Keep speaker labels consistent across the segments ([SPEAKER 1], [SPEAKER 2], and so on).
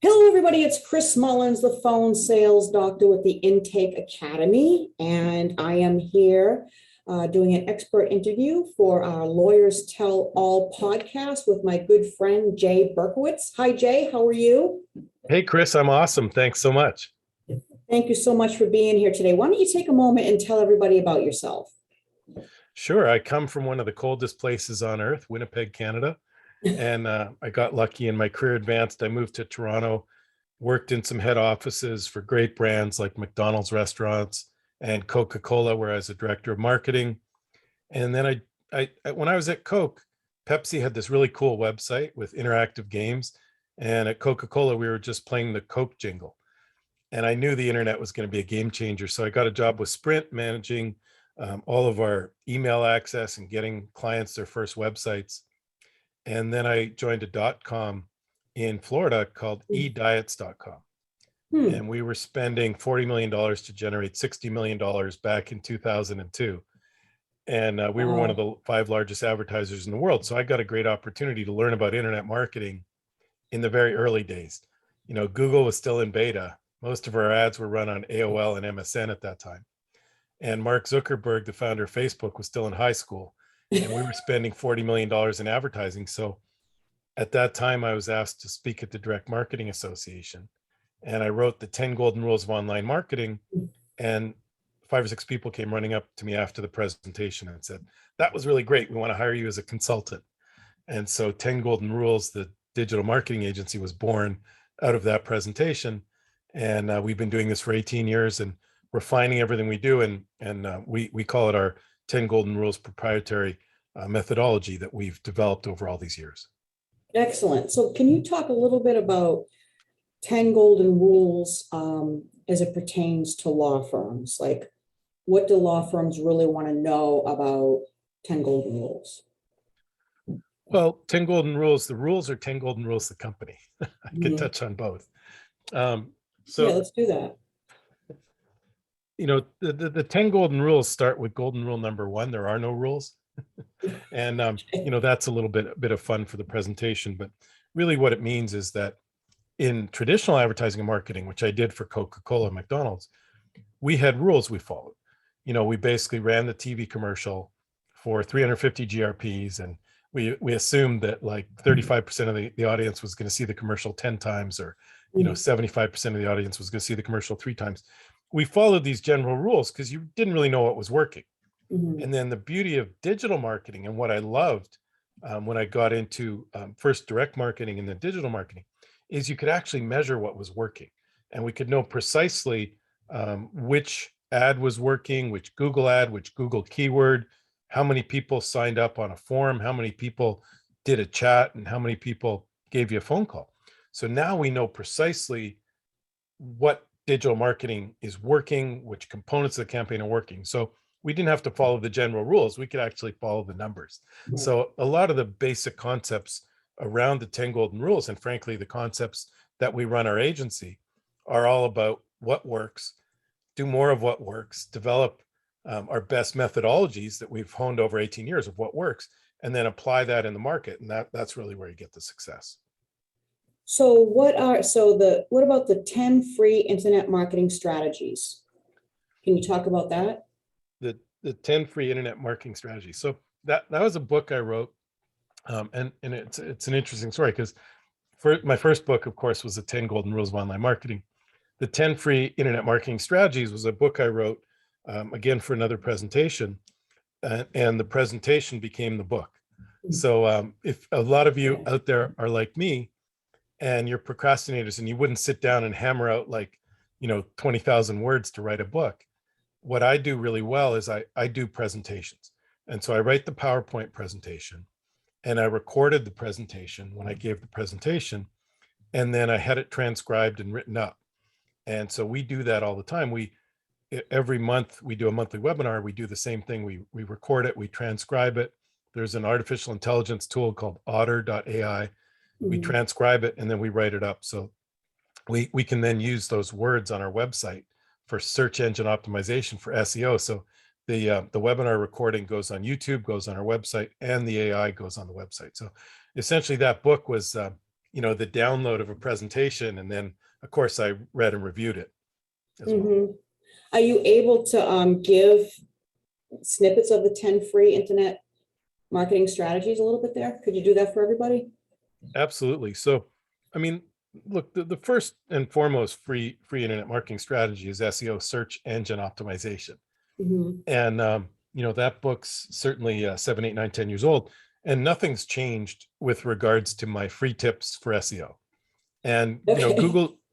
[SPEAKER 1] Hello, everybody. It's Chris Mullins, the phone sales doctor with the Intake Academy, and I am here doing an expert interview for our Lawyers Tell All podcast with my good friend, Jay Berkowitz. Hi, Jay. How are you?
[SPEAKER 2] Hey, Chris, I'm awesome. Thanks so much.
[SPEAKER 1] Thank you so much for being here today. Why don't you take a moment and tell everybody about yourself?
[SPEAKER 2] Sure. I come from one of the coldest places on earth, Winnipeg, Canada. And I got lucky in my career advanced. I moved to Toronto, worked in some head offices for great brands like McDonald's restaurants and Coca-Cola, where I was a director of marketing. And then when I was at Coke, Pepsi had this really cool website with interactive games. And at Coca-Cola, we were just playing the Coke jingle. And I knew the internet was going to be a game changer. So I got a job with Sprint managing all of our email access and getting clients their first websites. And then I joined a .com in Florida called ediets.com. And we were spending $40 million to generate $60 million back in 2002. And we were one of the 5 largest advertisers in the world. So I got a great opportunity to learn about internet marketing in the very early days. You know, Google was still in beta. Most of our ads were run on AOL and MSN at that time. And Mark Zuckerberg, the founder of Facebook, was still in high school. And we were spending $40 million in advertising. So at that time, I was asked to speak at the Direct Marketing Association. And I wrote the 10 Golden Rules of Online Marketing. And 5 or 6 people came running up to me after the presentation and said, "That was really great. We want to hire you as a consultant." And so 10 Golden Rules, the digital marketing agency, was born out of that presentation. And we've been doing this for 18 years and refining everything we do. And we call it our 10 Golden Rules proprietary methodology that we've developed over all these years.
[SPEAKER 1] Excellent. So can you talk a little bit about 10 golden rules as it pertains to law firms? Like, what do law firms really want to know about 10 golden rules?
[SPEAKER 2] Well, 10 golden rules, the rules are 10 golden rules, the company. I can touch on both.
[SPEAKER 1] Yeah, let's do that.
[SPEAKER 2] You know, the 10 golden rules start with golden rule number 1. There are no rules. And, you know, that's a little bit of fun for the presentation. But really what it means is that in traditional advertising and marketing, which I did for Coca-Cola and McDonald's, we had rules we followed. You know, we basically ran the TV commercial for 350 GRPs, and we assumed that like 35% of the audience was going to see the commercial 10 times, or, you know, 75% of the audience was going to see the commercial 3 times. We followed these general rules because you didn't really know what was working. And then the beauty of digital marketing, and what I loved when I got into first direct marketing and then digital marketing, is you could actually measure what was working. And we could know precisely which ad was working, which Google ad, which Google keyword, how many people signed up on a form, how many people did a chat, and how many people gave you a phone call. So now we know precisely what digital marketing is working, which components of the campaign are working. So we didn't have to follow the general rules. We could actually follow the numbers. So a lot of the basic concepts around the 10 golden rules, and frankly, the concepts that we run our agency, are all about what works, do more of what works, develop our best methodologies that we've honed over 18 years of what works, and then apply that in the market. And that's really where you get the success.
[SPEAKER 1] So what about the 10 free internet marketing strategies? Can you talk about that?
[SPEAKER 2] The 10 free internet marketing strategies. So that was a book I wrote. And it's an interesting story, because my first book, of course, was the 10 Golden Rules of Online Marketing. The 10 free internet marketing strategies was a book I wrote, again, for another presentation. And the presentation became the book. So if a lot of you out there are like me, and you're procrastinators, and you wouldn't sit down and hammer out like, 20,000 words to write a book, what I do really well is I do presentations. And so I write the PowerPoint presentation, and I recorded the presentation when I gave the presentation, and then I had it transcribed and written up. And so we do that all the time. Every month we do a monthly webinar. We do the same thing. We record it, we transcribe it. There's an artificial intelligence tool called otter.ai. We transcribe it, and then we write it up. So we can then use those words on our website for search engine optimization, for SEO. So the webinar recording goes on YouTube, goes on our website, and the AI goes on the website. So essentially that book was the download of a presentation. And then of course I read and reviewed it as well.
[SPEAKER 1] Mhm. Are you able to give snippets of the 10 free internet marketing strategies a little bit there? Could you do that for everybody?
[SPEAKER 2] Absolutely. So, I mean, look, the first and foremost free internet marketing strategy is SEO, search engine optimization.
[SPEAKER 1] Mhm.
[SPEAKER 2] And that book's certainly 7, 8, 9, 10 years old, and nothing's changed with regards to my free tips for SEO. And
[SPEAKER 1] Okay.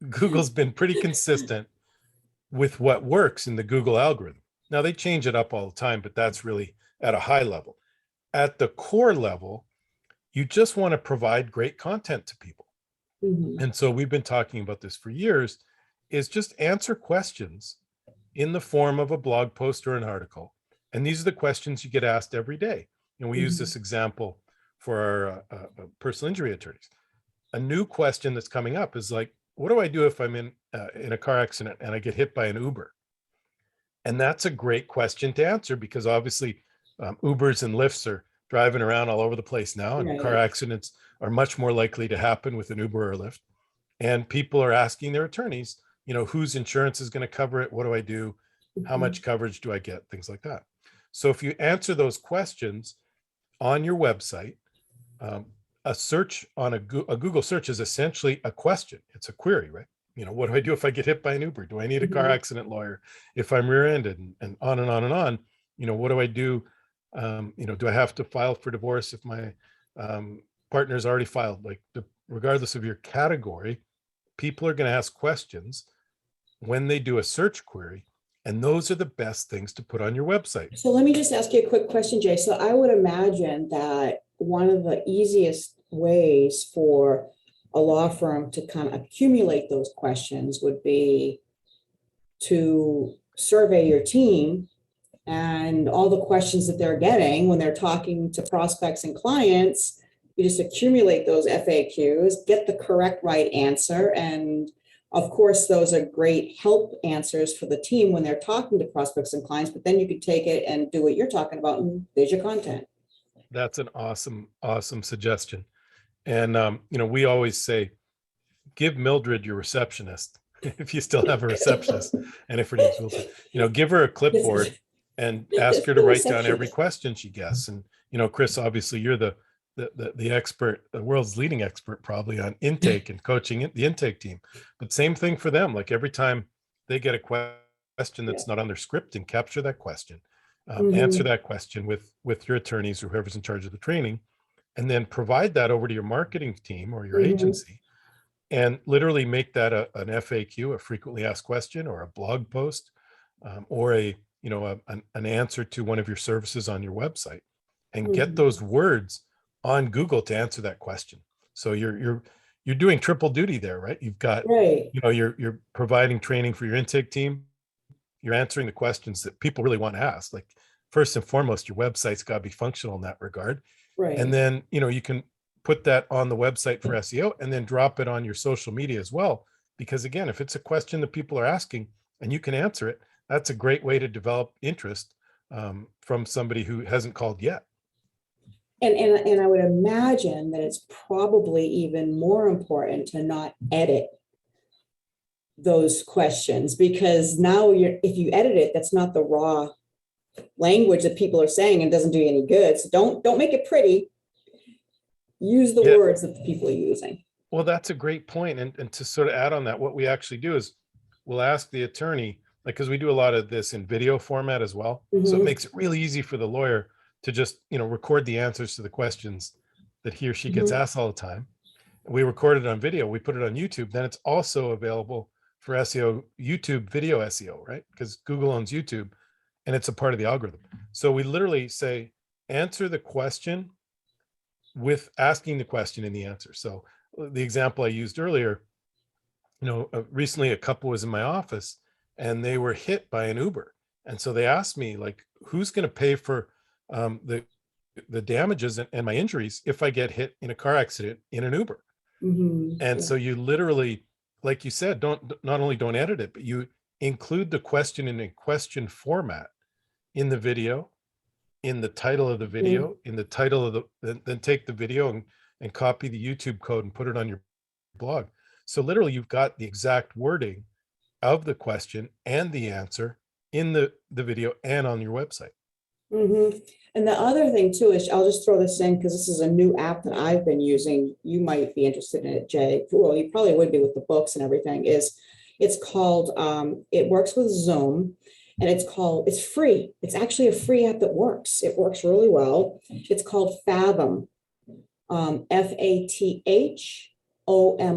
[SPEAKER 2] Google's been pretty consistent with what works in the Google algorithm. Now they change it up all the time, but that's really at a high level. At the core level, you just want to provide great content to people.
[SPEAKER 1] Mhm.
[SPEAKER 2] And so we've been talking about this for years, is just answer questions in the form of a blog post or an article. And these are the questions you get asked every day. And we use
[SPEAKER 1] Mhm.
[SPEAKER 2] this example for our personal injury attorneys. A new question that's coming up is like, what do I do if I'm in a car accident and I get hit by an Uber? And that's a great question to answer, because obviously Ubers and Lyfts are driving around all over the place now, and car
[SPEAKER 1] Right.
[SPEAKER 2] accidents are much more likely to happen with an Uber or a Lyft. And people are asking their attorneys, whose insurance is going to cover it? What do I do? How
[SPEAKER 1] Mhm.
[SPEAKER 2] much coverage do I get? Things like that. So if you answer those questions on your website, a search on a Google search is essentially a question. It's a query, right? What do I do if I get hit by an Uber? Do I need a car
[SPEAKER 1] Mhm.
[SPEAKER 2] accident lawyer if I'm rear-ended? And on and on and on. What do I do? Do I have to file for divorce if my partner's already filed? Like, regardless of your category, people are going to ask questions when they do a search query, and those are the best things to put on your website.
[SPEAKER 1] So let me just ask you a quick question, Jay. So I would imagine that one of the easiest ways for a law firm to kind of accumulate those questions would be to survey your team and all the questions that they're getting when they're talking to prospects and clients. You just accumulate those FAQs, get the correct right answer. And of course, those are great help answers for the team when they're talking to prospects and clients, but then you could take it and do what you're talking about, and there's your content.
[SPEAKER 2] That's an awesome suggestion. And we always say, give Mildred your receptionist if you still have a receptionist, and if her name's Wilson, give her a clipboard and ask her to
[SPEAKER 1] The
[SPEAKER 2] write down every
[SPEAKER 1] receptionist.
[SPEAKER 2] question she gets. And Chris, obviously you're the expert, the world's leading expert probably on intake and coaching the intake team. But same thing for them. Like, every time they get a question
[SPEAKER 1] Yeah.
[SPEAKER 2] that's not on their script, and capture that question, answer
[SPEAKER 1] Mhm.
[SPEAKER 2] that question with your attorneys or whoever's in charge of the training, and then provide that over to your marketing team or your
[SPEAKER 1] Mhm.
[SPEAKER 2] agency, and literally make that an FAQ, a frequently asked question, or a blog post, or an answer to one of your services on your website, and get
[SPEAKER 1] Mhm.
[SPEAKER 2] those words on Google to answer that question. So you're doing triple duty there, right? You've got,
[SPEAKER 1] Right,
[SPEAKER 2] you're providing training for your intake team. You're answering the questions that people really want to ask. Like, first and foremost, your website's got to be functional in that regard. And
[SPEAKER 1] right.
[SPEAKER 2] then, you can put that on the website for SEO, and then drop it on your social media as well. Because again, if it's a question that people are asking and you can answer it, that's a great way to develop interest from somebody who hasn't called yet.
[SPEAKER 1] And I would imagine that it's probably even more important to not edit those questions, because now if you edit it, that's not the raw language that people are saying and doesn't do you any good. So don't make it pretty. Use the
[SPEAKER 2] Yeah.
[SPEAKER 1] words that the people are using.
[SPEAKER 2] Well, that's a great point. And to sort of add on that, what we actually do is we'll ask the attorney, like, because we do a lot of this in video format as well. So it
[SPEAKER 1] Mhm.
[SPEAKER 2] makes it really easy for the lawyer to just, record the answers to the questions that he or she gets
[SPEAKER 1] Mhm.
[SPEAKER 2] asked all the time. We record it on video, we put it on YouTube. Then it's also available for SEO, YouTube video SEO, right? Because Google owns YouTube and it's a part of the algorithm. So we literally say, answer the question with asking the question in the answer. So the example I used earlier, recently a couple was in my office and they were hit by an Uber. And so they asked me, like, who's going to pay for the damages and my injuries if I get hit in a car accident in an Uber?
[SPEAKER 1] Mhm.
[SPEAKER 2] And
[SPEAKER 1] Yeah.
[SPEAKER 2] so you literally, like you said, not only don't edit it, but you include the question in a question format in the video, in the title of the
[SPEAKER 1] Mhm.
[SPEAKER 2] video, in the title of then take the video and copy the YouTube code and put it on your blog. So literally you've got the exact wording of the question and the answer in the video and on your website.
[SPEAKER 1] Mm-hmm. And the other thing too is, I'll just throw this in because this is a new app that I've been using. You might be interested in it, Jay. Well, you probably would be with the books and everything. It's called, it works with Zoom, and it's free. It's actually a free app that works. It works really well. It's called Fathom, Fathom,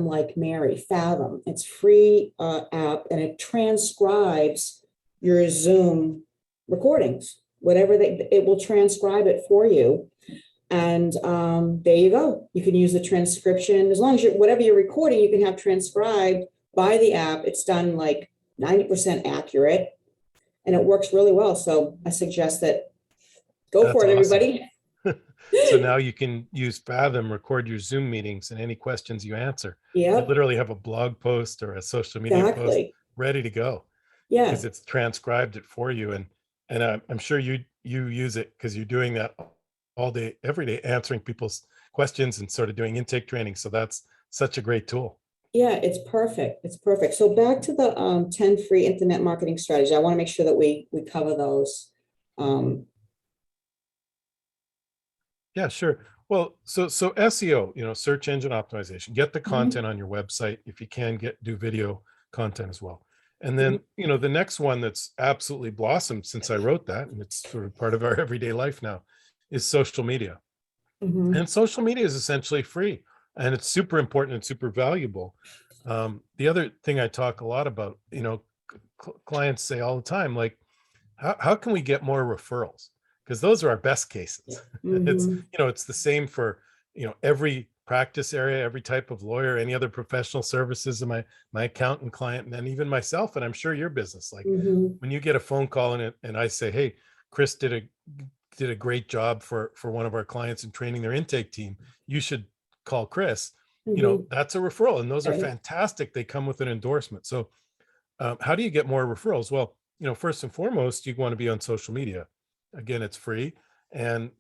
[SPEAKER 1] like Mary, Fathom. It's free app, and it transcribes your Zoom recordings. Whatever it will transcribe it for you. And there you go. You can use the transcription. As long as whatever you're recording, you can have transcribed by the app. It's done like 90% accurate, and it works really well. So I suggest that go for it,
[SPEAKER 2] Awesome.
[SPEAKER 1] everybody.
[SPEAKER 2] So now you can use Fathom, record your Zoom meetings and any questions you answer. You
[SPEAKER 1] Yep,
[SPEAKER 2] literally have a blog post or a social media post
[SPEAKER 1] exactly.
[SPEAKER 2] ready to go
[SPEAKER 1] Yeah.
[SPEAKER 2] because it's transcribed it for you. And I'm sure you use it because you're doing that all day, every day, answering people's questions and sort of doing intake training. So that's such a great tool.
[SPEAKER 1] Yeah, it's perfect. It's perfect. So back to the 10 free internet marketing strategies. I want to make sure that we cover those.
[SPEAKER 2] Yeah, sure. Well, so SEO, search engine optimization, get the
[SPEAKER 1] Mhm.
[SPEAKER 2] content on your website. If you can do video content as well. And then, the next one that's absolutely blossomed since I wrote that, and it's sort of part of our everyday life now, is social media.
[SPEAKER 1] Mhm.
[SPEAKER 2] And social media is essentially free, and it's super important and super valuable. The other thing I talk a lot about, clients say all the time, like, how can we get more referrals? Because those are our best cases. It's,
[SPEAKER 1] Mhm.
[SPEAKER 2] it's the same for, every practice area, every type of lawyer, any other professional services, and my accountant client, and then even myself, and I'm sure your business. Like
[SPEAKER 1] Mhm.
[SPEAKER 2] when you get a phone call and I say, hey, Chris did a great job for one of our clients in training their intake team, you should call Chris.
[SPEAKER 1] Mhm.
[SPEAKER 2] That's a referral, and those are
[SPEAKER 1] Right.
[SPEAKER 2] fantastic. They come with an endorsement. So how do you get more referrals? Well, first and foremost, you want to be on social media. Again, it's free, and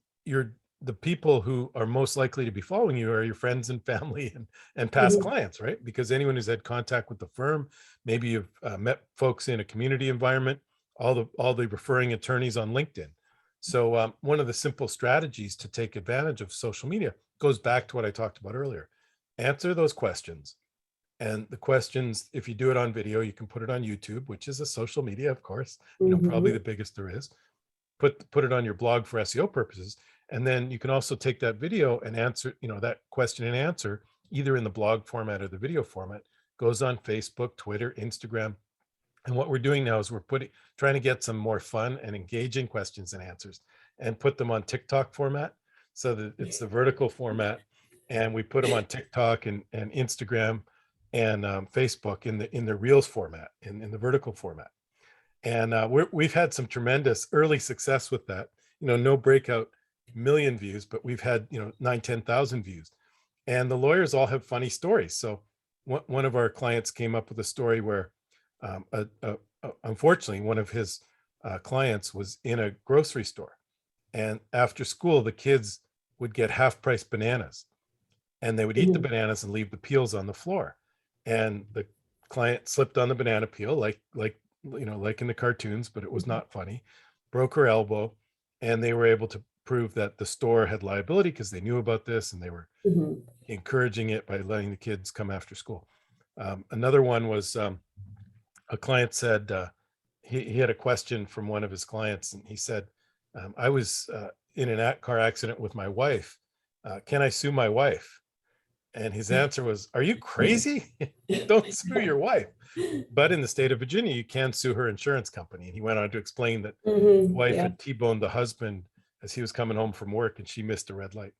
[SPEAKER 2] the people who are most likely to be following you are your friends and family and past
[SPEAKER 1] Mhm.
[SPEAKER 2] clients, right? Because anyone who's had contact with the firm, maybe you've met folks in a community environment, all the referring attorneys on LinkedIn. So one of the simple strategies to take advantage of social media goes back to what I talked about earlier. Answer those questions. And the questions, if you do it on video, you can put it on YouTube, which is a social media, of course, probably
[SPEAKER 1] Mhm.
[SPEAKER 2] the biggest there is. Put it on your blog for SEO purposes. And then you can also take that video and answer, that question and answer either in the blog format or the video format, goes on Facebook, Twitter, Instagram. And what we're doing now is trying to get some more fun and engaging questions and answers and put them on TikTok format so that it's the vertical format. And we put them on TikTok and Instagram and Facebook in the Reels format, in the vertical format. And we've had some tremendous early success with that. No breakout million views, but we've had 9-10,000 views. And the lawyers all have funny stories. So one of our clients came up with a story where unfortunately one of his clients was in a grocery store, and after school the kids would get half price bananas, and they would eat the
[SPEAKER 1] Mhm.
[SPEAKER 2] bananas and leave the peels on the floor. And the client slipped on the banana peel, like in the cartoons, but it was
[SPEAKER 1] Mhm.
[SPEAKER 2] not funny, broke her elbow, and they were able to prove that the store had liability because they knew about this and they were
[SPEAKER 1] Mhm.
[SPEAKER 2] encouraging it by letting the kids come after school. Another one was a client said he had a question from one of his clients, and he said, I was in a car accident with my wife. Can I sue my wife? And his answer was, are you crazy? Don't sue your wife. But in the state of Virginia, you can sue her insurance company. And he went on to explain that the
[SPEAKER 1] Mhm.
[SPEAKER 2] wife
[SPEAKER 1] Yeah.
[SPEAKER 2] had T-boned the husband as he was coming home from work and she missed a red light.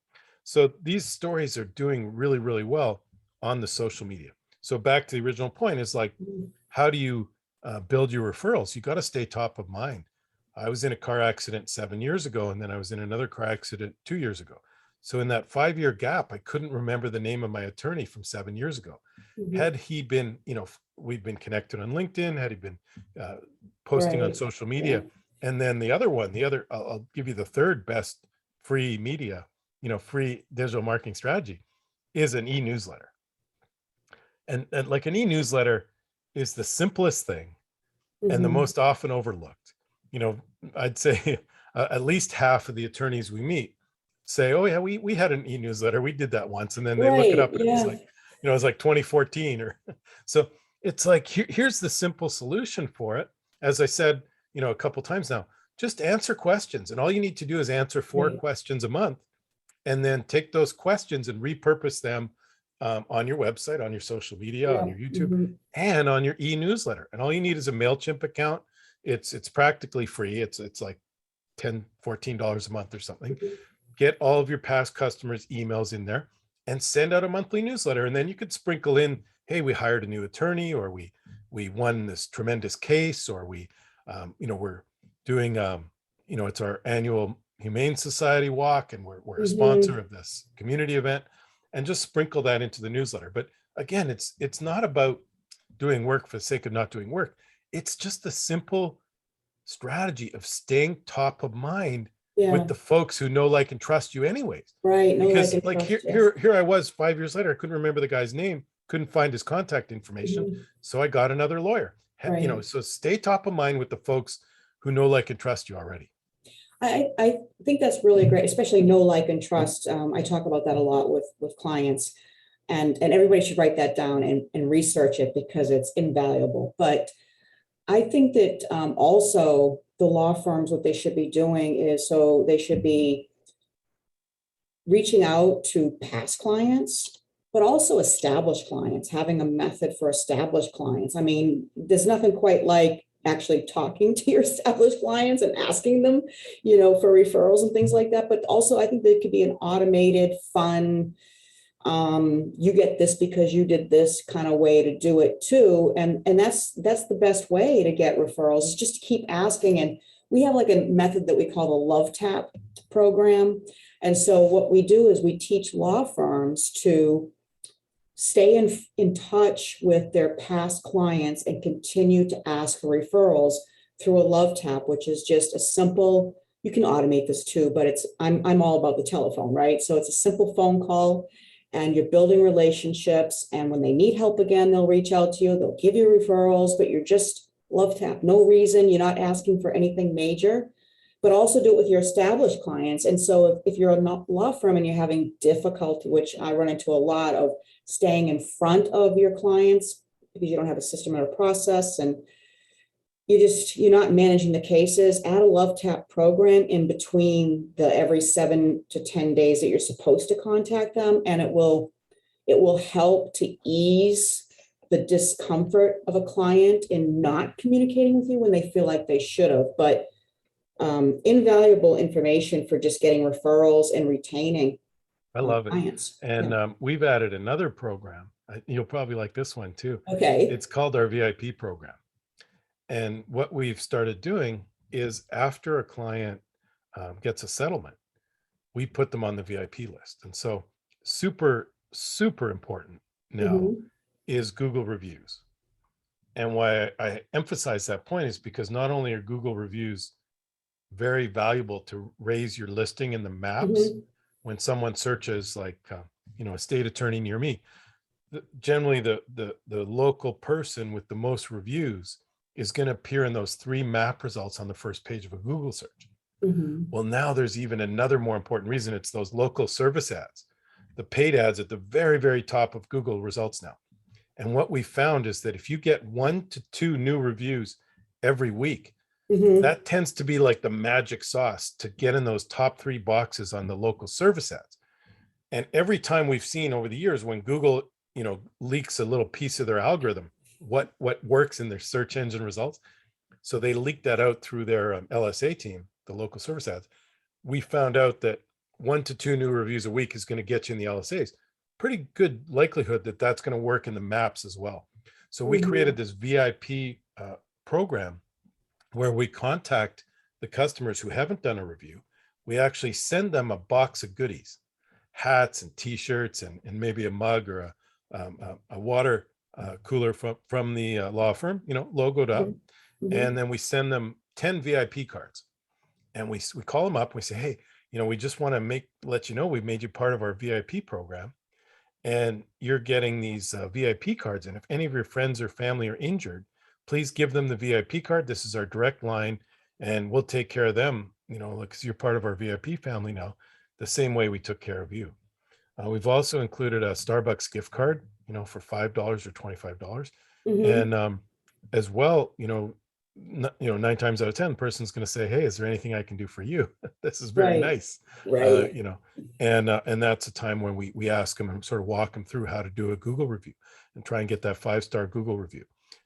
[SPEAKER 2] So these stories are doing really, really well on the social media. So back to the original point is like,
[SPEAKER 1] Mhm.
[SPEAKER 2] how do you build your referrals? You got to stay top of mind. I was in a car accident 7 years ago, and then I was in another car accident 2 years ago. So in that 5-year gap, I couldn't remember the name of my attorney from 7 years ago.
[SPEAKER 1] Mhm.
[SPEAKER 2] Had he been, we've been connected on LinkedIn, had he been uh, posting on
[SPEAKER 1] Right.
[SPEAKER 2] social
[SPEAKER 1] Yeah.
[SPEAKER 2] media. And then I'll give you the third best free media, free digital marketing strategy is an e-newsletter. And like an e-newsletter is the simplest thing and the
[SPEAKER 1] Mhm.
[SPEAKER 2] most often overlooked. You know, I'd say at least half of the attorneys we meet say, "Oh yeah, we had an e-newsletter. We did that once," and then they look it
[SPEAKER 1] Right,
[SPEAKER 2] up, and it was
[SPEAKER 1] yeah.
[SPEAKER 2] like, it was like 2014 or so. It's like here's the simple solution for it. As I said, a couple times now, just answer questions, and all you need to do is answer 4 questions a month, and then take those questions and repurpose them on your website, on your social media, on
[SPEAKER 1] Yeah.
[SPEAKER 2] your YouTube,
[SPEAKER 1] Mhm.
[SPEAKER 2] and on your e-newsletter. And all you need is a MailChimp account. It's practically free. It's like $10, $14 a month or something.
[SPEAKER 1] Mhm.
[SPEAKER 2] Get all of your past customers' emails in there and send out a monthly newsletter. And then you could sprinkle in, hey, we hired a new attorney, or we won this tremendous case, or we're doing it's our annual Humane Society walk, and we're a sponsor
[SPEAKER 1] Mhm.
[SPEAKER 2] of this community event, and just sprinkle that into the newsletter. But again, it's not about doing work for the sake of not doing work. It's just the simple strategy of staying top of mind with
[SPEAKER 1] Yeah,
[SPEAKER 2] the folks who know, like, and trust you anyways.
[SPEAKER 1] right. No, like,
[SPEAKER 2] Because
[SPEAKER 1] and
[SPEAKER 2] like here,
[SPEAKER 1] trust, yes.
[SPEAKER 2] here, here I was 5 years later, I couldn't remember the guy's name, couldn't find his contact information.
[SPEAKER 1] Mhm.
[SPEAKER 2] So I got another lawyer.
[SPEAKER 1] Right.
[SPEAKER 2] So stay top of mind with the folks who know, like, and trust you already.
[SPEAKER 1] I think that's really great, especially know, like, and trust. I talk about that a lot with clients, and everybody should write that down and research it because it's invaluable. But I think that also the law firms, what they should be doing is, so they should be reaching out to past clients, but also established clients, having a method for established clients. I mean, there's nothing quite like actually talking to your established clients and asking them, for referrals and things like that. But also, I think there could be an automated, fun, you get this because you did this kind of way to do it too. And that's the best way to get referrals, is just to keep asking. And we have like a method that we call the Love Tap program. And so what we do is we teach law firms to stay in touch with their past clients and continue to ask for referrals through a Love Tap, which is just a simple, you can automate this too, but I'm all about the telephone, right? So it's a simple phone call, and you're building relationships. And when they need help again, they'll reach out to you, they'll give you referrals, but you're just Love Tap, no reason, you're not asking for anything major. But also do it with your established clients. And so if you're a law firm and you're having difficulty, which I run into a lot of, staying in front of your clients because you don't have a system or a process, and you're not managing the cases, add a Love Tap program in between the every 7 to 10 days that you're supposed to contact them, and it will help to ease the discomfort of a client in not communicating with you when they feel like they should have. But invaluable information for just getting referrals and retaining
[SPEAKER 2] I love it.
[SPEAKER 1] clients.
[SPEAKER 2] And
[SPEAKER 1] Yeah.
[SPEAKER 2] we've added another program. You'll probably like this one too.
[SPEAKER 1] Okay.
[SPEAKER 2] It's called our VIP program. And what we've started doing is, after a client gets a settlement, we put them on the VIP list. And so, super, super important now
[SPEAKER 1] Mhm.
[SPEAKER 2] is Google reviews. And why I emphasize that point is because not only are Google reviews very valuable to raise your listing in the maps
[SPEAKER 1] Mhm.
[SPEAKER 2] when someone searches, like, a state attorney near me, generally the local person with the most reviews is going to appear in those 3 map results on the first page of a Google search.
[SPEAKER 1] Mhm.
[SPEAKER 2] Well, now there's even another more important reason. It's those local service ads, the paid ads at the very, very top of Google results now. And what we found is that if you get 1 to 2 new reviews every week,
[SPEAKER 1] Mhm.
[SPEAKER 2] that tends to be like the magic sauce to get in those top 3 boxes on the local service ads. And every time we've seen over the years, when Google, leaks a little piece of their algorithm, what works in their search engine results, so they leak that out through their LSA team, the local service ads. We found out that 1 to 2 new reviews a week is going to get you in the LSAs. Pretty good likelihood that that's going to work in the maps as well. So we created
[SPEAKER 1] Mhm.
[SPEAKER 2] this VIP program where we contact the customers who haven't done a review. We actually send them a box of goodies, hats and t-shirts, and maybe a mug or a water cooler from the law firm, logoed up.
[SPEAKER 1] Mhm. Mhm.
[SPEAKER 2] And then we send them 10 VIP cards, and we call them up. We say, hey, we just want to let you know we've made you part of our VIP program. and you're getting these VIP cards. And if any of your friends or family are injured, please give them the VIP card. This is our direct line, and we'll take care of them, because you're part of our VIP family now, the same way we took care of you. We've also included a Starbucks gift card, for $5 or $25.
[SPEAKER 1] Mhm.
[SPEAKER 2] And as well, 9 times out of 10, the person's going to say, "Hey, is there anything I can do for you?" This is very
[SPEAKER 1] Right,
[SPEAKER 2] nice.
[SPEAKER 1] right.
[SPEAKER 2] And that's a time when we ask them and sort of walk them through how to do a Google review and try and get that 5-star Google review.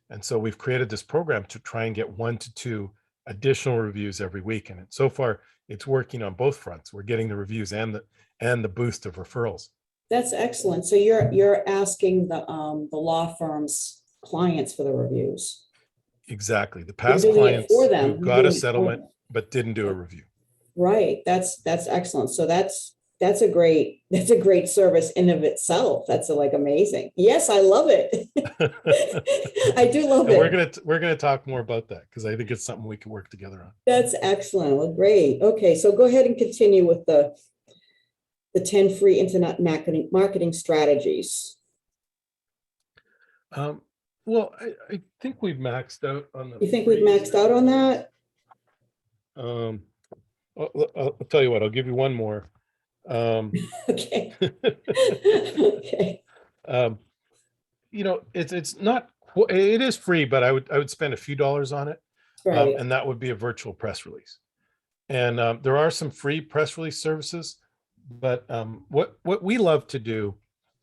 [SPEAKER 2] And so we've created this program to try and get 1 to 2 additional reviews every week. And so far, it's working on both fronts. We're getting the reviews and the boost of referrals.
[SPEAKER 1] That's excellent. So you're asking the law firm's clients for the reviews.
[SPEAKER 2] Exactly. The
[SPEAKER 1] You're
[SPEAKER 2] past
[SPEAKER 1] doing it for
[SPEAKER 2] clients
[SPEAKER 1] them.
[SPEAKER 2] who
[SPEAKER 1] You're
[SPEAKER 2] got a
[SPEAKER 1] doing it for
[SPEAKER 2] settlement
[SPEAKER 1] them.
[SPEAKER 2] but didn't do a review.
[SPEAKER 1] Right. That's excellent. So that's a great service in of itself. That's like amazing. Yes, I love it. I do love
[SPEAKER 2] And
[SPEAKER 1] it.
[SPEAKER 2] we're gonna talk more about that because I think it's something we can work together on.
[SPEAKER 1] That's excellent. Well, great. Okay, so go ahead and continue with the 10 free internet marketing strategies.
[SPEAKER 2] Well, I think we've maxed out on the
[SPEAKER 1] You think we've maxed out on that?
[SPEAKER 2] Um, I'll tell you what, I'll give you one more.
[SPEAKER 1] Okay. Okay.
[SPEAKER 2] um, it's not it is free, but I would spend a few dollars on it,
[SPEAKER 1] Right.
[SPEAKER 2] and that would be a virtual press release. And there are some free press release services, but what we love to do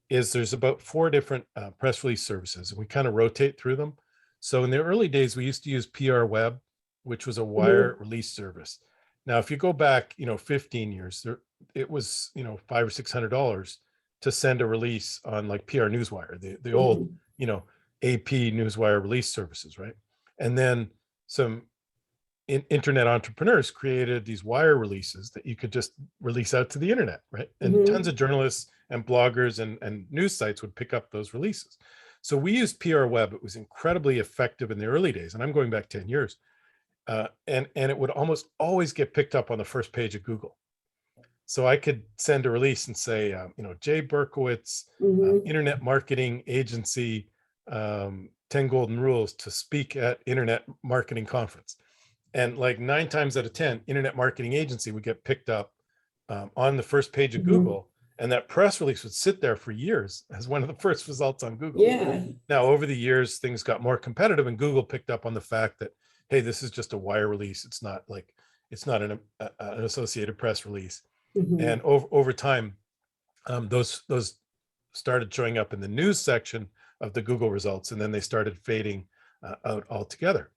[SPEAKER 2] is there's about 4 different press release services, and we kind of rotate through them. So in the early days, we used to use PR Web, which was a wire release service. Now, if you go back, 15 years, it was, $500 or $600 to send a release on like PR Newswire, the old, AP Newswire release services, right? And then some internet entrepreneurs created these wire releases that you could just release out to the internet, right? And tons of journalists and bloggers and news sites would pick up those releases. So we used PR Web. It was incredibly effective in the early days, and I'm going back 10 years. And it would almost always get picked up on the first page of Google. So I could send a release and say, Jay Berkowitz, internet marketing agency, 10 golden rules to speak at internet marketing conference. And like 9 times out of 10, internet marketing agency would get picked up on the first page of Google. And that press release would sit there for years as one of the first results on Google.
[SPEAKER 1] Yeah.
[SPEAKER 2] Now, over the years, things got more competitive, and Google picked up on the fact that, hey, this is just a wire release. It's not an Associated Press release. And over time, those started showing up in the news section of the Google results, and then they started fading out altogether.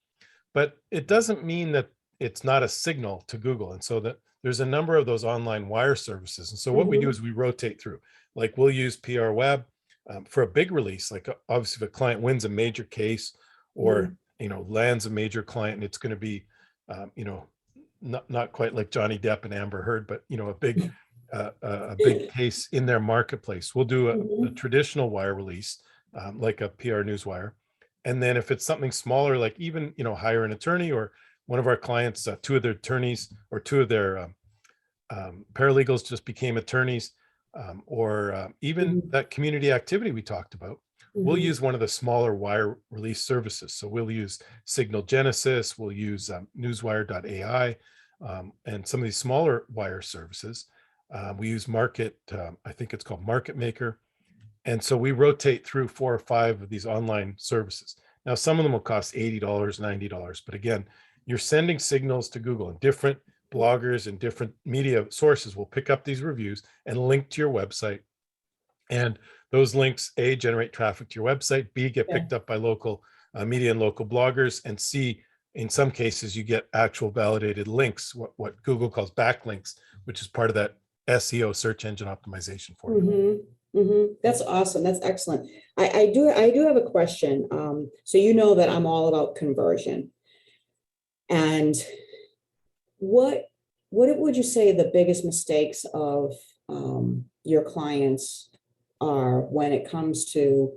[SPEAKER 2] But it doesn't mean that it's not a signal to Google. And so that there's a number of those online wire services. And so what we do is we rotate through. Like we'll use PR Web for a big release. Like obviously if a client wins a major case or, lands a major client, and it's going to be, not quite like Johnny Depp and Amber Heard, but, a big case in their marketplace. We'll do a traditional wire release, like a PR Newswire. And then if it's something smaller, like even, hire an attorney, or one of our clients, 2 of their attorneys or 2 of their paralegals just became attorneys, or even that community activity we talked about, we'll use one of the smaller wire release services. So we'll use Signal Genesis, we'll use newswire.ai, and some of these smaller wire services. We use I think it's called Market Maker. And so we rotate through 4 or 5 of these online services. Now, some of them will cost $80, $90. But again, you're sending signals to Google, and different bloggers and different media sources will pick up these reviews and link to your website. And those links, A, generate traffic to your website, B, get picked up by local media and local bloggers, and C, in some cases, you get actual validated links, what Google calls backlinks, which is part of that SEO, search engine optimization formula.
[SPEAKER 1] That's awesome. That's excellent. I do have a question. So you know that I'm all about conversion. And what would you say the biggest mistakes of your clients are when it comes to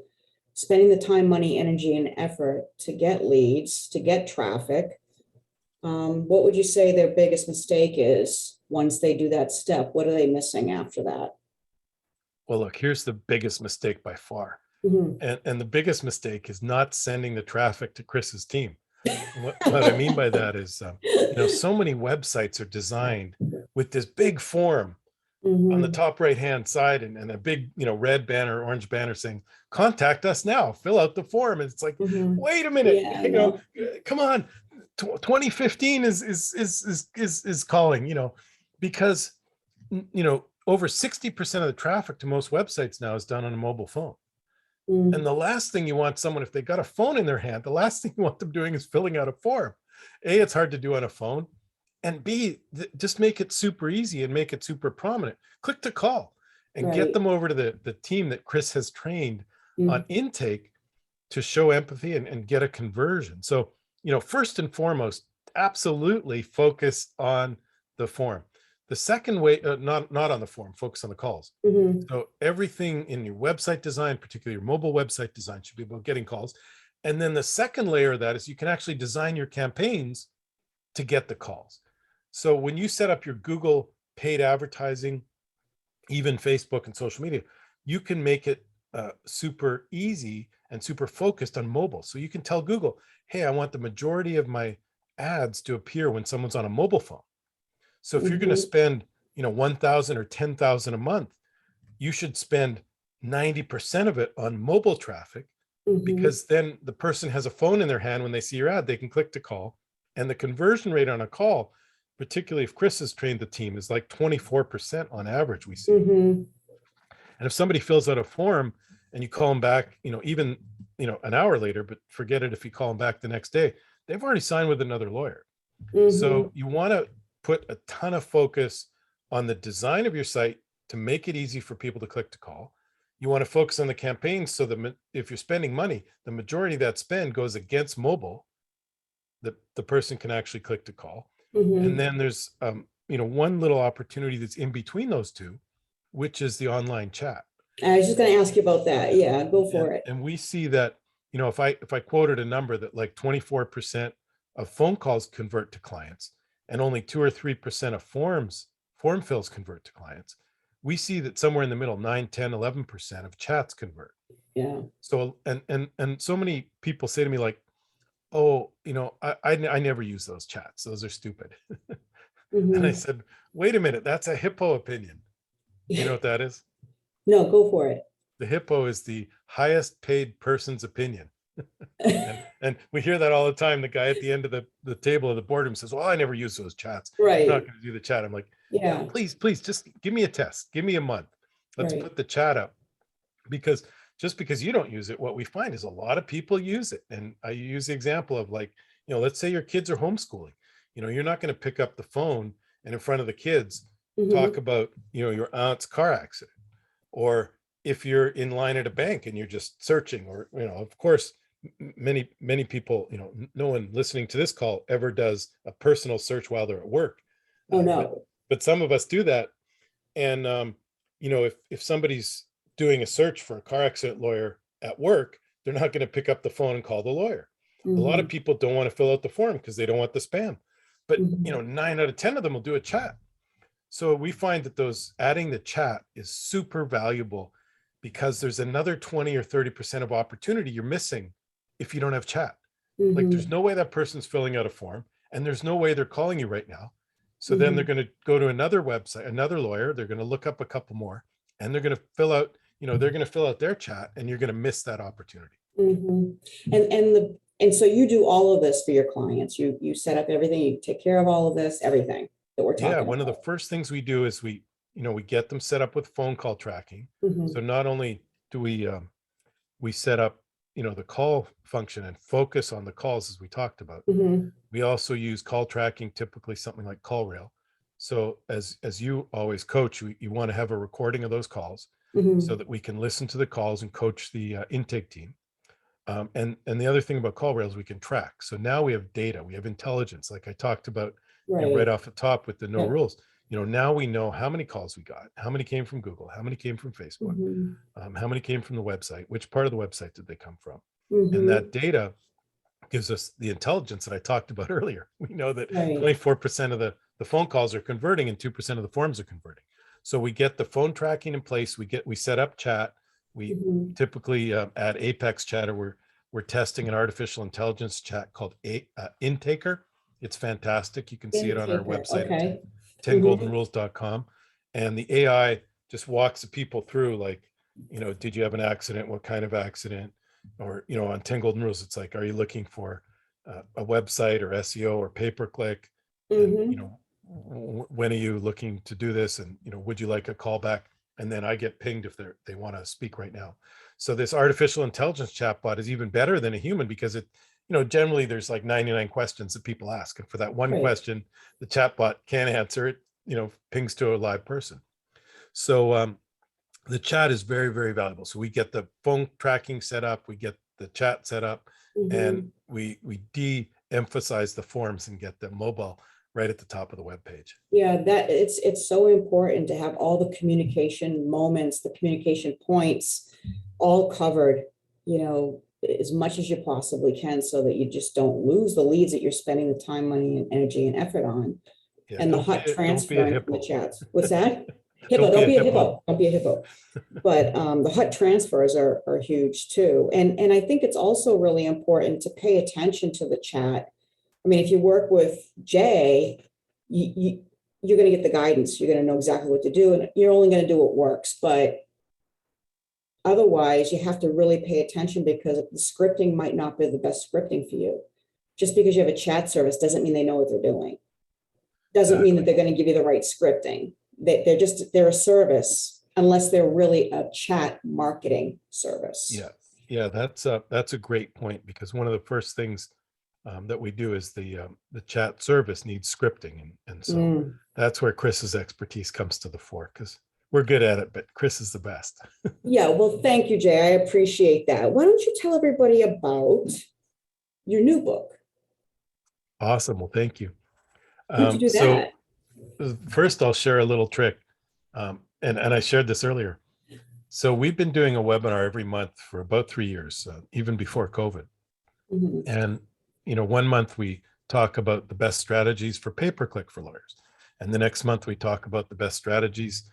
[SPEAKER 1] spending the time, money, energy, and effort to get leads, to get traffic? What would you say their biggest mistake is once they do that step? What are they missing after that?
[SPEAKER 2] Well, look, here's the biggest mistake by far.
[SPEAKER 1] Mhm.
[SPEAKER 2] And the biggest mistake is not sending the traffic to Chris's team. What I mean by that is, so many websites are designed with this big form on the
[SPEAKER 1] Mhm.
[SPEAKER 2] top right hand side, and a big, red banner, orange banner saying, contact us now, fill out the form. And it's like,
[SPEAKER 1] Mhm.
[SPEAKER 2] wait a minute,
[SPEAKER 1] Yeah, I know.
[SPEAKER 2] come on. 2015 is calling, because over 60% of the traffic to most websites now is done on a mobile phone. And
[SPEAKER 1] Mm.
[SPEAKER 2] the last thing you want someone, if they got a phone in their hand, the last thing you want them doing is filling out a form. A, it's hard to do on a phone. And B, just make it super easy and make it super prominent. Click to call and get
[SPEAKER 1] Right.
[SPEAKER 2] them over to the team that Chris has trained on
[SPEAKER 1] Mm.
[SPEAKER 2] intake to show empathy and get a conversion. So, first and foremost, absolutely focus on the form. The second way, not on the form, focus on the calls.
[SPEAKER 1] Mhm.
[SPEAKER 2] So everything in your website design, particularly your mobile website design, should be about getting calls. And then the second layer of that is you can actually design your campaigns to get the calls. So when you set up your Google paid advertising, even Facebook and social media, you can make it super easy and super focused on mobile. So you can tell Google, hey, I want the majority of my ads to appear when someone's on a mobile phone. So if you're going to
[SPEAKER 1] Mhm.
[SPEAKER 2] spend, 1,000 or 10,000 a month, you should spend 90% of it on mobile traffic,
[SPEAKER 1] Mhm.
[SPEAKER 2] because then the person has a phone in their hand. When they see your ad, they can click to call. And the conversion rate on a call, particularly if Chris has trained the team, is like 24% on average, we see.
[SPEAKER 1] Mhm.
[SPEAKER 2] And if somebody fills out a form and you call them back, even, an hour later, but forget it if you call them back the next day, they've already signed with another lawyer. So
[SPEAKER 1] Mhm.
[SPEAKER 2] you want to put a ton of focus on the design of your site to make it easy for people to click to call. You want to focus on the campaigns so that if you're spending money, the majority of that spend goes against mobile, that the person can actually click to call. And
[SPEAKER 1] Mhm.
[SPEAKER 2] then there's one little opportunity that's in between those two, which is the online chat.
[SPEAKER 1] I was just gonna ask you about that. Yeah, go
[SPEAKER 2] And
[SPEAKER 1] for it.
[SPEAKER 2] and we see that, if I quoted a number that like 24% of phone calls convert to clients, and only 2 or 3% of form fills convert to clients, we see that somewhere in the middle, 9, 10, 11% of chats convert.
[SPEAKER 1] Yeah.
[SPEAKER 2] So, and so many people say to me like, oh, I never use those chats, those are stupid. And I
[SPEAKER 1] Mhm.
[SPEAKER 2] said, wait a minute, that's a hippo opinion. Do you know what that is?
[SPEAKER 1] No, go for it.
[SPEAKER 2] The hippo is the highest paid person's opinion. And we hear that all the time. The guy at the end of the table of the boardroom says, well, I never use those chats, I'm not
[SPEAKER 1] Right.
[SPEAKER 2] going to do the chat. I'm like, yeah,
[SPEAKER 1] Yeah.
[SPEAKER 2] please just give me a test, give me a month, let's
[SPEAKER 1] Right.
[SPEAKER 2] put the chat up. Because just because you don't use it, what we find is a lot of people use it. And I use the example of, like, let's say your kids are homeschooling. You're not going to pick up the phone and in front of the kids talk
[SPEAKER 1] Mhm.
[SPEAKER 2] about your aunt's car accident, or if you're in line at a bank and you're just searching, or of course, many people, no one listening to this call ever does a personal search while they're at work.
[SPEAKER 1] Oh,
[SPEAKER 2] But
[SPEAKER 1] no.
[SPEAKER 2] some of us do that. And if somebody's doing a search for a car accident lawyer at work, they're not going to pick up the phone and call the lawyer. A lot of
[SPEAKER 1] Mhm.
[SPEAKER 2] people don't want to fill out the form because they don't want the spam. But
[SPEAKER 1] Mhm.
[SPEAKER 2] 9 out of 10 of them will do a chat. So we find that those adding the chat is super valuable, because there's another 20 or 30% of opportunity you're missing if you don't have chat. Like, there's
[SPEAKER 1] Mhm.
[SPEAKER 2] no way that person's filling out a form, and there's no way they're calling you right now. So then they're
[SPEAKER 1] Mhm.
[SPEAKER 2] going to go to another website, another lawyer, they're going to look up a couple more, and they're going to fill out, they're going to fill out their chat, and you're going to miss that opportunity.
[SPEAKER 1] Mhm. And so you do all of this for your clients. You set up everything, you take care of all of this, everything that we're
[SPEAKER 2] Yeah,
[SPEAKER 1] talking
[SPEAKER 2] one of the
[SPEAKER 1] about.
[SPEAKER 2] first things we do is we get them set up with phone call tracking. So
[SPEAKER 1] Mhm.
[SPEAKER 2] not only do we set up, the call function and focus on the calls as we talked about,
[SPEAKER 1] Mhm.
[SPEAKER 2] we also use call tracking, typically something like CallRail. So as you always coach, you want to have a recording of those calls so
[SPEAKER 1] Mhm.
[SPEAKER 2] that we can listen to the calls and coach the intake team. And the other thing about CallRail is we can track. So now we have data, we have intelligence, like I talked about, right
[SPEAKER 1] Right.
[SPEAKER 2] off the top with the no
[SPEAKER 1] Yeah.
[SPEAKER 2] rules. Now we know how many calls we got, how many came from Google, how many came from Facebook,
[SPEAKER 1] Mhm.
[SPEAKER 2] how many came from the website, which part of the website did they come from. And that
[SPEAKER 1] Mhm.
[SPEAKER 2] data gives us the intelligence that I talked about earlier. We know that
[SPEAKER 1] Right.
[SPEAKER 2] 24% of the phone calls are converting and 2% of the forms are converting. So we get the phone tracking in place. We set up chat. We
[SPEAKER 1] Mhm.
[SPEAKER 2] typically at Apex Chatter, we're testing an artificial intelligence chat called Intaker. It's fantastic. You can see it on our
[SPEAKER 1] Intake,
[SPEAKER 2] website at
[SPEAKER 1] okay.
[SPEAKER 2] 10goldenrules.com. And the AI just walks the people through, like, did you have an accident? What kind of accident? Or, on 10 Golden Rules, it's like, are you looking for a website or SEO or pay-per-click? And,
[SPEAKER 1] Mhm.
[SPEAKER 2] when are you looking to do this? And, would you like a callback? And then I get pinged if they want to speak right now. So this artificial intelligence chatbot is even better than a human because it, generally there's like 99 questions that people ask. And for that one
[SPEAKER 1] Right.
[SPEAKER 2] question, the chatbot can't answer it, pings to a live person. So the chat is very, very valuable. So we get the phone tracking set up, we get the chat set up, and
[SPEAKER 1] Mhm.
[SPEAKER 2] we de-emphasize the forms and get the mobile right at the top of the web page.
[SPEAKER 1] Yeah, that it's so important to have all the communication moments, the communication points all covered, as much as you possibly can so that you just don't lose the leads that you're spending the time, money, and energy and effort on.
[SPEAKER 2] Yeah,
[SPEAKER 1] And the hot
[SPEAKER 2] don't be a
[SPEAKER 1] transfer in the
[SPEAKER 2] hippo.
[SPEAKER 1] chats. What's that? Hippo,
[SPEAKER 2] Don't be
[SPEAKER 1] don't
[SPEAKER 2] a
[SPEAKER 1] be a
[SPEAKER 2] hippo.
[SPEAKER 1] hippo. Don't be a hippo. But the hot transfers are huge too. And I think it's also really important to pay attention to the chat. I mean, if you work with Jay, you're going to get the guidance. You're going to know exactly what to do, and you're only going to do what works. But otherwise, you have to really pay attention because the scripting might not be the best scripting for you. Just because you have a chat service doesn't mean they know what they're doing. Doesn't mean that they're going to give you the right scripting. They're a service unless they're really a chat marketing service.
[SPEAKER 2] Yeah, that's a great point, because one of the first things that we do is the chat service needs scripting, and so that's where Chris's expertise comes to the fore, because we're good at it, but Chris is the best.
[SPEAKER 1] Yeah, well, thank you, Jay. I appreciate that. Why don't you tell everybody about your new book?
[SPEAKER 2] Awesome. Well, thank you.
[SPEAKER 1] How'd you do
[SPEAKER 2] So
[SPEAKER 1] that?
[SPEAKER 2] first I'll share a little trick. And I shared this earlier. So we've been doing a webinar every month for about 3 years, even before COVID.
[SPEAKER 1] Mhm.
[SPEAKER 2] And, 1 month we talk about the best strategies for pay-per-click for lawyers. And the next month we talk about the best strategies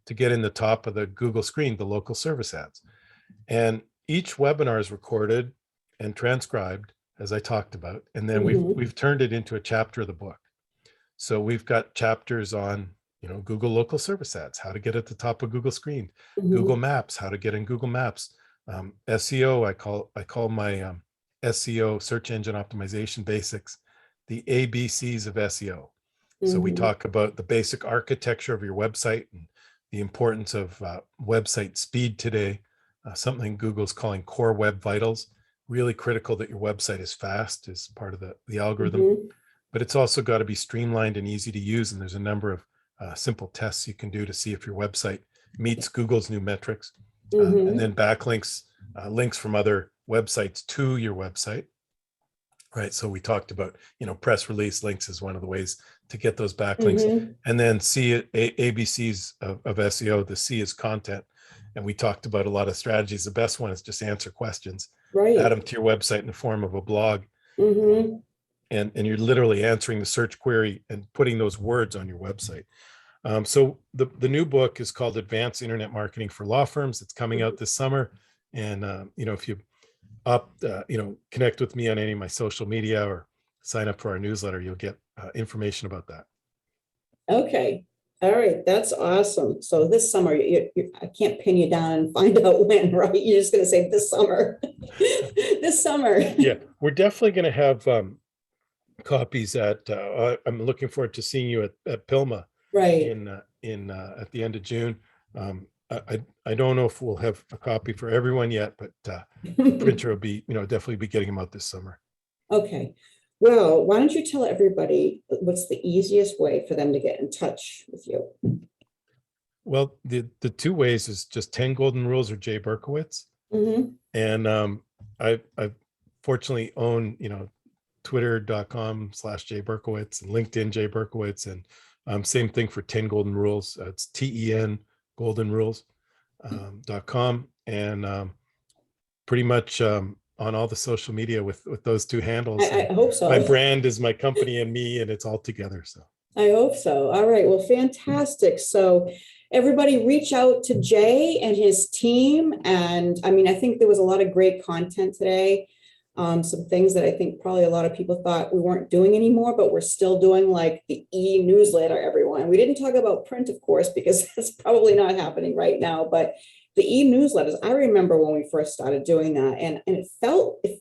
[SPEAKER 2] to get in the top of the Google screen, the local service ads. And each webinar is recorded and transcribed, as I talked about. And then we've turned it into a chapter of the book. So we've got chapters on, Google local service ads, how to get at the top of Google screen, Google Maps, how to get in Google Maps, SEO. I call my SEO, search engine optimization basics, the ABCs of SEO. So we talk about the basic architecture of your website and the importance of website speed today, something Google's calling core web vitals. Really critical that your website is fast as part of the algorithm. But it's also got to be streamlined and easy to use. And there's a number of simple tests you can do to see if your website meets Google's new metrics. And then backlinks, links from other websites to your website. Right. So we talked about, press release links is one of the ways to get those backlinks. And then ABCs of SEO. The C is content. And we talked about a lot of strategies. The best one is just answer questions.
[SPEAKER 1] Right.
[SPEAKER 2] Add them to your website in the form of a blog. And you're literally answering the search query and putting those words on your website. So the new book is called Advanced Internet Marketing for Law Firms. It's coming out this summer. And, if you connect with me on any of my social media or sign up for our newsletter, you'll get information about that.
[SPEAKER 1] Okay. All right. That's awesome. So this summer, I can't pin you down and find out when, right? You're just going to say this summer. This summer.
[SPEAKER 2] Yeah, we're definitely going to have copies at I'm looking forward to seeing you at PILMA in at the end of June. I don't know if we'll have a copy for everyone yet, but printer will be, definitely be getting them out this summer.
[SPEAKER 1] Okay. Well, why don't you tell everybody what's the easiest way for them to get in touch with you?
[SPEAKER 2] Well, the two ways is just 10 Golden Rules or Jay Berkowitz. And I fortunately own, twitter.com/Jay Berkowitz and LinkedIn Jay Berkowitz, and same thing for 10 Golden Rules. It's TEN Golden Rules.com, and pretty much on all the social media with those two handles.
[SPEAKER 1] I hope so.
[SPEAKER 2] My brand is my company and me, and it's all together. So
[SPEAKER 1] I hope so. All right. Well, fantastic. So everybody reach out to Jay and his team. And I mean, I think there was a lot of great content today. Some things that I think probably a lot of people thought we weren't doing anymore, but we're still doing, like the e-newsletter, everyone. We didn't talk about print, of course, because that's probably not happening right now, but the e-newsletters, I remember when we first started doing that, and it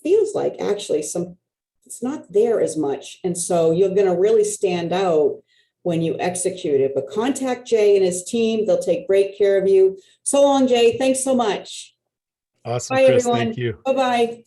[SPEAKER 1] feels like actually it's not there as much. And so you're going to really stand out when you execute it. But contact Jay and his team. They'll take great care of you. So long, Jay. Thanks so much.
[SPEAKER 2] Awesome,
[SPEAKER 1] Bye,
[SPEAKER 2] Chris. Thank
[SPEAKER 1] everyone.
[SPEAKER 2] you.
[SPEAKER 1] Bye-bye.